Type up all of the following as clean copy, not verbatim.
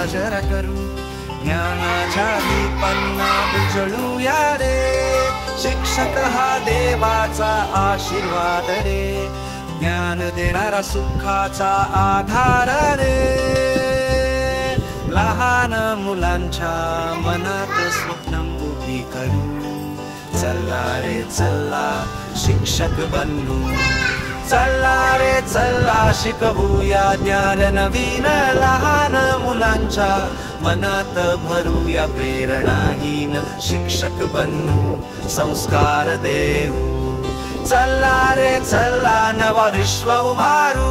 साजरा करू, ज्ञानाच्या दीपांना उजळूया रे. शिक्षक हा देवाचा आशीर्वाद रे, ज्ञान देणारा सुखाचा आधार रे. लहान मुलांच्या मनात स्वप्न उभी करू, चला रे चला शिक्षक बनू. चला रे चला शिकवूया ज्ञान नवीन, लहान मुलांच्या मनात भरूया प्रेरणाहीन. शिक्षक बनू, संस्कार देऊ. चला रे चला नवा विश्व उभारू.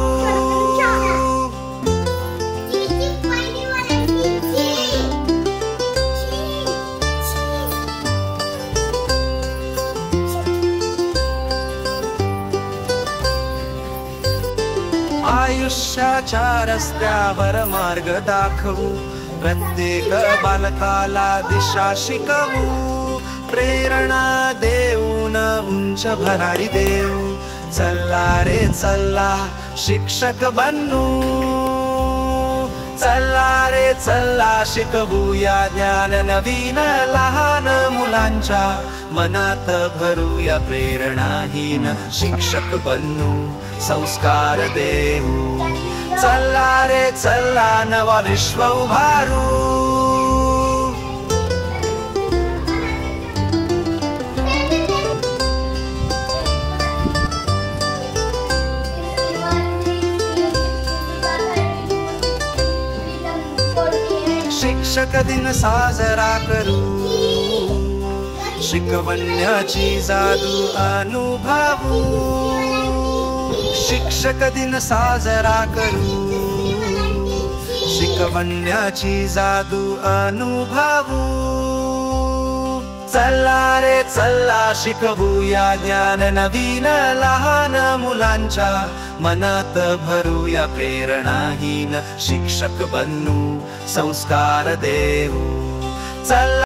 आयुष्याच्या रस्त्यावर मार्ग दाखवू, प्रत्येक बालकाला दिशा शिकवू. प्रेरणा देऊन उंच भरारी देऊ. चला रे चला शिक्षक बनू. चला रे चला शिकवूया ज्ञान नवीन, लहान मुलांच्या मनात भरूया प्रेरणाहीन. शिक्षक बनू, संस्कार देऊ. चला रे चला नवा विश्व उभारू. शिक्षक दिन साजरा करू, शिकवण्याची जादू अनुभवू. शिक्षक दिन साजरा करू, शिकवण्याची जादू अनुभवू. चला रे चला शिकवूया ज्ञान नवीन, लहान मुलांच्या मनात भरूया प्रेरणाहीन. शिक्षक बनू, संस्कार देऊ. चला